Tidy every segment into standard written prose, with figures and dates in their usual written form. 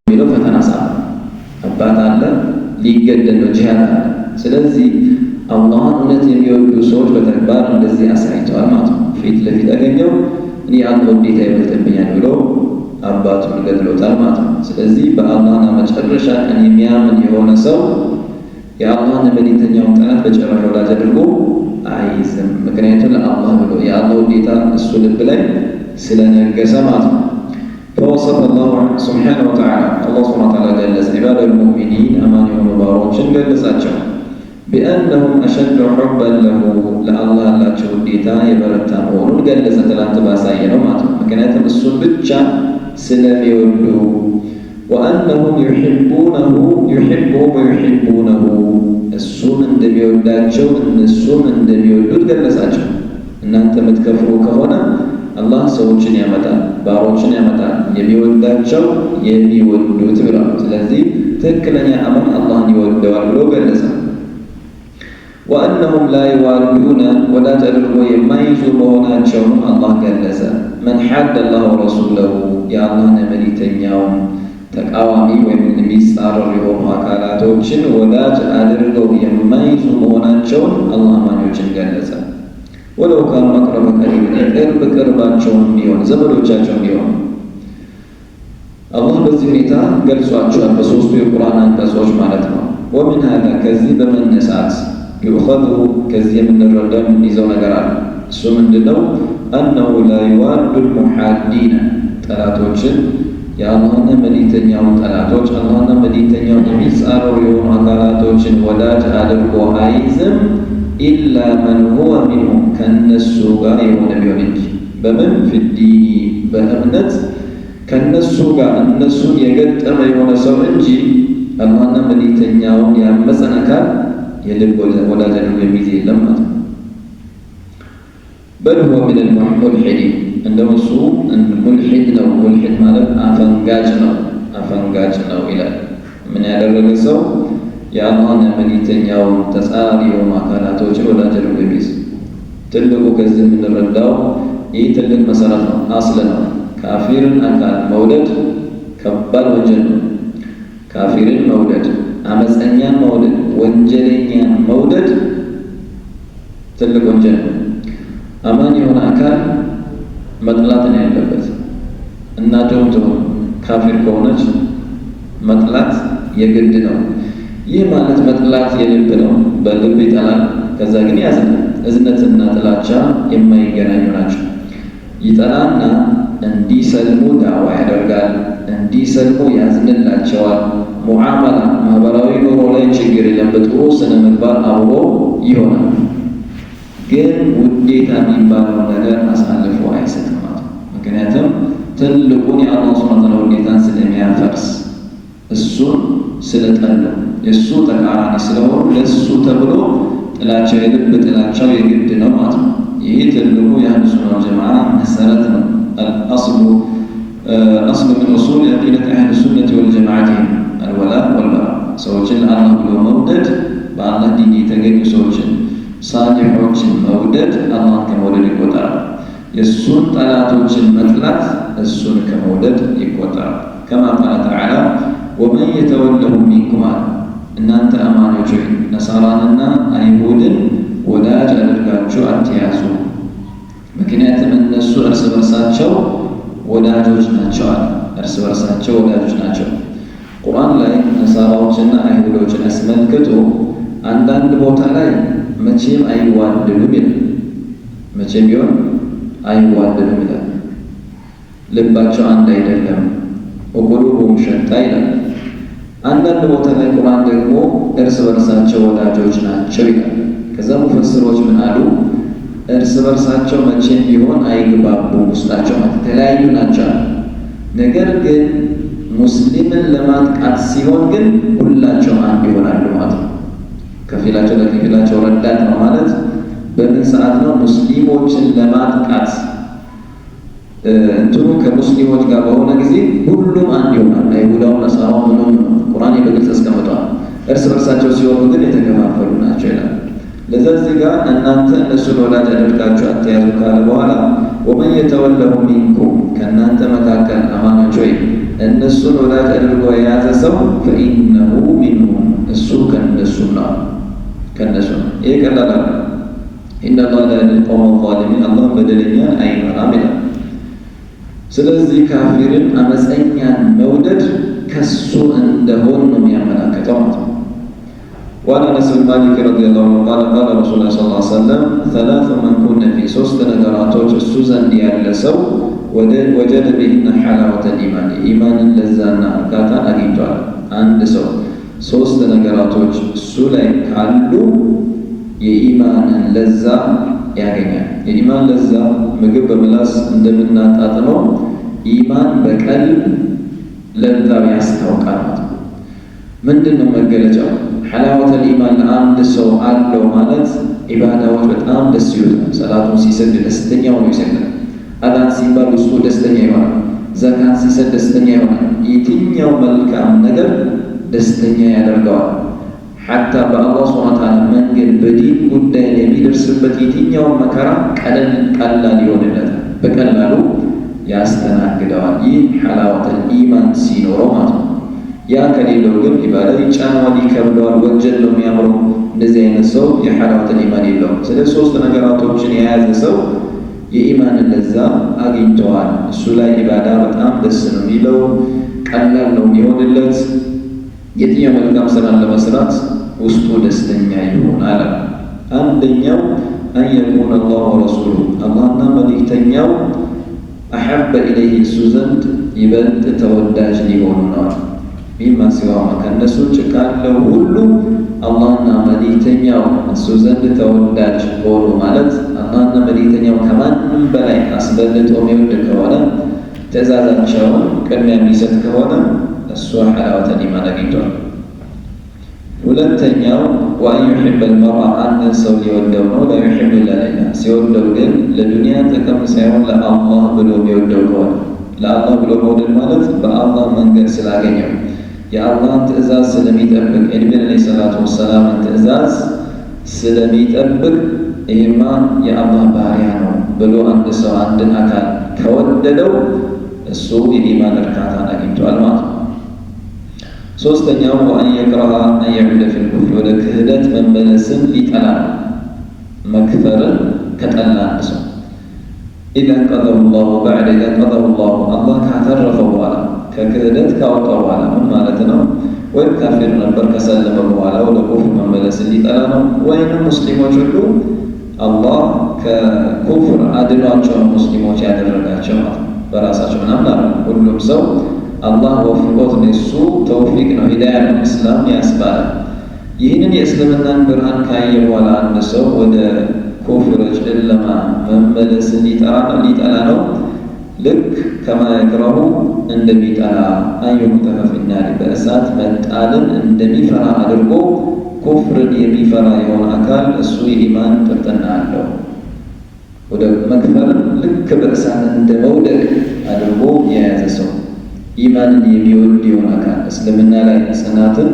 የሚለው ፈተና ሰዓት አባት አለ ሊገደል ነው ጂሃድ አለ። ስለዚህ አላህን እውነት የሚወዱ ሰዎች በተግባር እንደዚህ አሳይተዋል ማለት ነው። ፊት ለፊት ያገኘው እኔ አላህ ውዴታ ይበልጥብኛል ብሎ አባቱን ገድሎታል ማለት ነው። ስለዚህ በአላህና መጨረሻ ቀን የሚያምን የሆነ ሰው የአላህን መልእክተኛውን ጠላት በጭራሽ ወዳጅ አድርጎ አይዝም። ምክንያቱም ለአላህ ብሎ የአላህ ውዴታ እሱ ልብ ላይ ስለነገሰ ማለት ነው። فوصف الله سبحانه وتعالى الله سبحانه وتعالى جلس عباد المؤمنين أمان يوم باروش جلساتهم بأنهم أشد حبا له لله لا تشوديتا يبرتا مولون جلس تلانت باساينو ماتو مكانتهم السبتشا سلم يولو وأنهم يحبونه يحبهم ويحبونه السون اندم يوداتشو ان السون اندم يولو جلساتهم ان انت متكفروا كهونا አላህ ሰዎችን ያመጣል ባሮችን ያመጣል የሚወዳቸው የሚወዱት ብለው። ስለዚህ ትክክለኛ አማኝ አላህን ይወደዋል ብሎ ገለጸ። ወአንሁም ላ ይዋዱነ ወዳጅ አድርጎ የማይዙ መሆናቸውን አላህ ገለጸ። መን ሐደ አላህ ወረሱለሁ የአላህን መልእክተኛውን ተቃዋሚ ወይም የሚጻረር የሆኑ አካላቶችን ወዳጅ አድርገው የማይዙ መሆናቸውን አላህ አማኞችን ገለጸ። ወለው ካኑ አቅረበ ቀሪበን ቅርባቸውም ቢሆን ዘመዶቻቸውም ቢሆን አላህ በዚህ ሁኔታ ገልጿቸዋል በሶስቱ የቁርአን አንቀጾች ማለት ነው። ወምን ሀዛ ከዚህ በመነሳት ይኸዙ ከዚህ የምንረዳው የምንይዘው ነገር አለ። እሱ ምንድነው? አነሁ ላ ይዋዱ ልሙሓዲነ ጠላቶችን የአላህና መልእክተኛውን ጠላቶች አላህና መልእክተኛውን የሚጻረሩ የሆኑ አካላቶችን ወዳጅ አድርጎ አይዝም ኢላ መን ሁወ ሚንሁም ከነሱ ጋር የሆነ ቢሆን እንጂ። በምን ፊዲኒ በእምነት ከነሱ ጋር እነሱን የገጠመ የሆነ ሰው እንጂ አላህና መልእክተኛውን ያመፀን አካል የልብ ወዳጅ አድርጎ የሚይዝ የለም ማለት ነው። በል ሁወ ሚን አልሙልሒዲን እንደው እሱ ሙልሒድ ነው። ሙልሒድ ማለት አፈንጋጭ ነው ይላል። ምን ያደረገ ሰው የአላህን መልእክተኛውን ተጻራሪ የሆኑ አካላቶችን ወዳጅ አድርጎ የሚይዝ። ትልቁ ከዚህ የምንረዳው ይህ ትልቅ መሰረት ነው፣ አስል ነው። ካፊርን አካል መውደድ ከባድ ወንጀል ነው። ካፊርን መውደድ፣ አመፀኛን መውደድ፣ ወንጀለኛን መውደድ ትልቅ ወንጀል ነው። አማኝ የሆነ አካል መጥላት ነው ያለበት። እናቱም ትሆን ካፊር ከሆነች መጥላት የግድ ነው። ይህ ማለት መጥላት የልብ ነው፣ በልብ ይጠላል። ከዛ ግን ያዝናል። እዝነትና ጥላቻ የማይገናኙ ናቸው። ይጠላና እንዲሰልሙ ዳዋ ያደርጋል፣ እንዲሰልሙ ያዝንላቸዋል። ሙዓመላ ማህበራዊ ኑሮ ላይ ችግር የለም፣ በጥሩ ስነ ምግባር አብሮ ይሆናል። ግን ውዴታ የሚባለው ነገር አሳልፎ አይሰጥም ማለት ነው። ምክንያቱም ትልቁን የአላህ ሱብሓነሁ ወተዓላ ውዴታን ስለሚያፈርስ እሱን ስለጠሉ የእሱ ተቃራኒ ስለሆኑ ለእሱ ተብሎ ጥላቻው የልብ ጥላቻው የግድ ነው ማለት ነው። ይህ ትልቁ የአህሉ ሱና ወልጀማዓ መሰረት ነው። አስሉ ምን ኡሱል የዐቂደት አህሉ ሱነቲ ወልጀማዓቲ አልወላ ወልበራ። ሰዎችን ለአላህ ብሎ መውደድ፣ በአላህ ዲን የተገኙ ሰዎችን ሳሊሖችን መውደድ አላህን ከመውደድ ይቆጠራል። የእሱን ጠላቶችን መጥላት እሱን ከመውደድ ይቆጠራል። ከማ ቃለ ተዓላ ወመን የተወለሁ ሚንኩም አለ። እናንተ አማኞች ሆይ ነሳራንና አይሁድን ወዳጅ አድርጋችሁ አትያዙ፣ ምክንያቱም እነሱ እርስ በርሳቸው ወዳጆች ናቸው አለ። እርስ በርሳቸው ወዳጆች ናቸው። ቁርአን ላይ ነሳራዎችና አይሁዶችን አስመልክቶ አንዳንድ ቦታ ላይ መቼም አይዋደዱም ይላል። መቼም ቢሆን አይዋደዱም ይላል። ልባቸው አንድ አይደለም፣ ወቁሉቡሁም ሸታ ይላል። አንዳንድ ቦታ ላይ ቁርአን ደግሞ እርስ በርሳቸው ወዳጆች ናቸው ይላል። ከዛ ሙፈስሮች ምን አሉ? እርስ በርሳቸው መቼም ቢሆን አይግባቡም፣ ውስጣቸው የተለያዩ ናቸው። ነገር ግን ሙስሊምን ለማጥቃት ሲሆን ግን ሁላቸው አንድ ይሆናሉ ማለት ነው። ከፊላቸው ለከፊላቸው ረዳት ነው ማለት በምን ሰዓት ነው? ሙስሊሞችን ለማጥቃት እንትኑ ከሙስሊሞች ጋር በሆነ ጊዜ ሁሉም አንድ ይሆናል። አይሁዳው ነሳራው ምንም ቁርአን በግልጽ አስቀምጧል። እርስ በርሳቸው ሲሆኑ ግን የተከፋፈሉ ናቸው ይላል። ለዚህ ጋር እናንተ እነሱን ወዳጅ አድርጋችሁ አትያዙ ካለ በኋላ ወመን የተወለሁ ሚንኩም ከእናንተ መካከል አማኞች ወይ እነሱ እነሱን ወዳጅ አድርጎ የያዘ ሰው ፈኢነሁ ሚንሁም እሱ ከነሱ ነው። ይሄ ቀላል ነው። ኢነላህ ላ የህዲል ቀውመ ዛሊሚን አላህ በደለኛን አይመራም ይላል። ስለዚህ ካፊርን አመፀኛን መውደድ ከሱ እንደሆን ነው የሚያመላክተው ማለት ነው። وعن انس بن مالك رضي الله عنه قال قال رسول الله صلى الله عليه وسلم ثلاث من كن في ሶስት ነገራቶች እሱ ዘንድ ያለ ሰው ወጀደ بهن حلاوة الإيمان ኢማንን ለዛና እርካታን አግኝቷል። አንድ ሰው ሶስት ነገራቶች እሱ ላይ ካሉ የኢማንን ለዛ ያገኛል። የኢማን ለዛ ምግብ በምላስ እንደምናጣጥመው ኢማን በቀልብ ለዛው ያስታውቃል። ምንድነው መገለጫው? ሐላወተል ኢማን ለአንድ ሰው አለው ማለት ኢባዳዎች በጣም ደስ ይሉታል። ሰላቱን ሲሰግድ ደስተኛ ሆኖ ይሰግዳል። አዛን ሲባል ውስጡ ደስተኛ ይሆናል። ዘካት ሲሰጥ ደስተኛ ይሆናል። የትኛው መልካም ነገር ደስተኛ ያደርገዋል። ሐታ በአላህ ሱብሓነሁ ወተዓላ መንገድ በዲን ጉዳይ ላይ የሚደርስበት የትኛው መከራ ቀላል ይሆንለታል፣ በቀላሉ ያስተናግደዋል። ይህ ሐላወተል ኢማን ሲኖረው ማለት ነው። ያ ከሌለው ግን ኢባዳ ይጫነዋል፣ ይከብደዋል፣ ወንጀል ነው የሚያምረው። እንደዚህ አይነት ሰው የሐላወተል ኢማን የለውም። ስለዚህ ሶስት ነገራቶችን የያዘ ሰው የኢማንን ለዛ አግኝተዋል። እሱ ላይ ኢባዳ በጣም ደስ ነው የሚለው፣ ቀላል ነው የሚሆንለት። የትኛው መልካም ስራን ለመስራት ውስጡ ደስተኛ ይሆናል። አንደኛው አን የኩነ አላሁ ወረሱሉሁ አላህና መልእክተኛው አሐበ ኢለይህ እሱ ዘንድ ይበልጥ ተወዳጅ ሊሆኑ ነው። ሚማ ሲዋማ ከእነሱ ውጭ ካለው ሁሉ አላህና መልእክተኛው እሱ ዘንድ ተወዳጅ ሆኑ ማለት አላህና መልእክተኛው ከማንም በላይ አስበልጦ የሚወድ ከሆነ ትእዛዛቸውን ቅድሚያ የሚሰጥ ከሆነ እሱ ሐላወተል ኢማን አግኝቷል። ሁለተኛው ወአን ዩሒበል መርአ አንድን ሰው ሊወደው ነው። ላ ዩሒቡ ኢላ ሊላህ ሲወደው ግን ለዱንያ ጥቅም ሳይሆን ለአላህ ብሎ የሚወደው ከሆነ ለአላህ ብሎ መውደድ ማለት በአላህ መንገድ ስላገኘው የአላህን ትእዛዝ ስለሚጠብቅ የነቢዩ ዓለይሂ ሰላቱ ወሰላምን ትእዛዝ ስለሚጠብቅ ይህማ የአላህ ባሪያ ነው ብሎ አንድ ሰው አንድን አካል ከወደደው እሱ የኢማን እርካታን አግኝቷል ማለት ነው። ሶስተኛው ወአን የክረሀ አን የዑደ ፊል ኩፍር ወደ ክህደት መመለስን ሊጠላ መክፈርን ከጠላ አንድ ሰው ኢዛ ቀደሁ ላሁ በዕደ ኢዛ ቀደሁ ላሁ አላህ ካተረፈው በኋላ ከክህደት ካወጣው በኋላ ምን ማለት ነው? ወይም ካፊር ነበር ከሰለመ በኋላ ወደ ኩፍር መመለስን ሊጠላ ነው። ወይንም ሙስሊሞች ሁሉ አላህ ከኩፍር አድኗቸው ሙስሊሞች ያደረጋቸው በራሳቸው ምናምን አለ። ሁሉም ሰው አላህ ወፍቆት ነሱ ተውፊቅ ነው ሂዳያ ነው እስላም ያስባል። ይህንን የእስልምናን ብርሃን ካየ በኋላ አንድ ሰው ወደ ኩፍር ጨለማ መመለስን ሊጠላ ነው። ልክ ከማ የክረሁ እንደሚጠላ አንዩቅተፈ ፊናር በእሳት መጣልን እንደሚፈራ አድርጎ ኩፍርን የሚፈራ የሆነ አካል እሱ የኢማን ጥርጥና አለው። ወደ መክፈርን ልክ በእሳት እንደ መውደቅ አድርጎ የያዘ ሰው ኢማንን የሚወድ የሆነ አካል እስልምና ላይ ጽናትን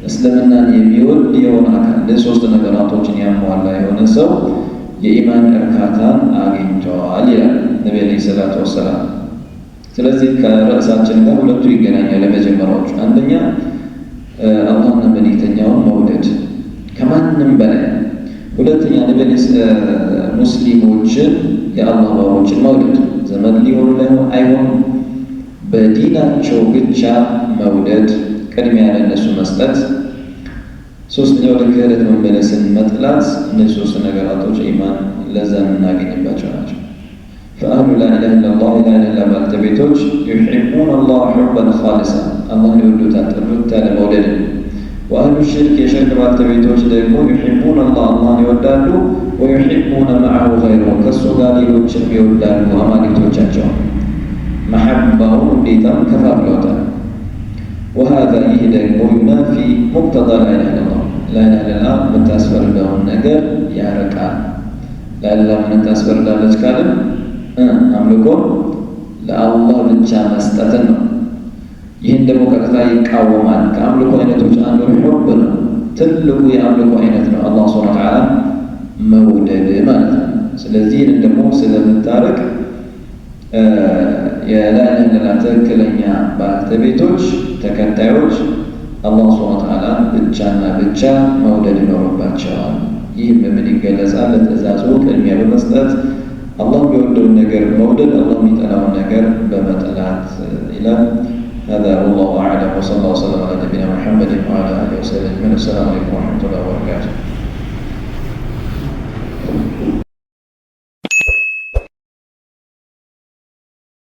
እስልምናን የሚወድ የሆነ አካል ለሶስት ነገራቶችን ያሟላ የሆነ ሰው የኢማን እርካታን አግኝቷል ይላል ነብዩ ዓለይሂ ሰላቱ ወሰላም። ስለዚህ ከርዕሳችን ጋር ሁለቱ ይገናኛል። ለመጀመሪያዎቹ አንደኛ አላህና መልእክተኛውን መውደድ ከማንም በላይ፣ ሁለተኛ ሙስሊሞችን የአላህ ባሮችን መውደድ ዘመድ ሊሆኑ ላይሆን አይሆንም በዲናቸው ብቻ መውደድ፣ ቅድሚያ ለነሱ መስጠት። ሶስተኛው ወደ ክህደት መመለስን መጥላት። እነዚህ ሶስት ነገራቶች ኢማን ለዛ የምናገኝባቸው ናቸው። ፈአህሉ ላኢላሃ ኢለላህ ላ ኢላሃ ኢላ ባልተቤቶች ዩሒቡነ አላህ ሑበን ኻሊሳ አላህን ይወዱታል ጥርት ያለ መውደድን። ወአህሉ ሽርክ የሽርክ ባልተቤቶች ደግሞ ዩሒቡነ አላህ አላህን ይወዳሉ፣ ወዩሒቡነ መዐሁ ገይረሁ ከእሱ ጋር ሌሎችን ይወዳሉ አማልክቶቻቸውን። መሐባውን እንዴታም ከፋፍለውታል። ወሃዛ ይህ ደግሞ ዩናፊ ሙቅተዳ ላኢላሃ ኢለላህ ላኢላሃ ኢለላህ የምታስፈርደውን ነገር ያርቃል። ላኢላሃ ምን ታስፈርዳለች ካልን አምልኮ ለአላህ ብቻ መስጠትን ነው። ይህን ደግሞ ቀጥታ ይቃወማል። ከአምልኮ አይነቶች አንዱ ሑብ ነው። ትልቁ የአምልኮ አይነት ነው አላህ ሱብሓነሁ ወተዓላ መውደድ ማለት ነው። ስለዚህ ይህንን ደግሞ ስለምታረቅ የላይነትና ትክክለኛ ባልተቤቶች ተከታዮች አላህ ሱብሓነሁ ወተዓላ ብቻና ብቻ መውደድ ይኖርባቸዋል። ይህም በምን ይገለጻል? ለትእዛዙ ቅድሚያ በመስጠት አላህ የሚወደውን ነገር መውደድ፣ አላህ የሚጠላውን ነገር በመጠላት ይላል። هذا والله أعلم وصلى الله وسلم على نبينا محمد وعلى آله وصحبه أجمعين. السلام عليكم ورحمة الله وبركاته.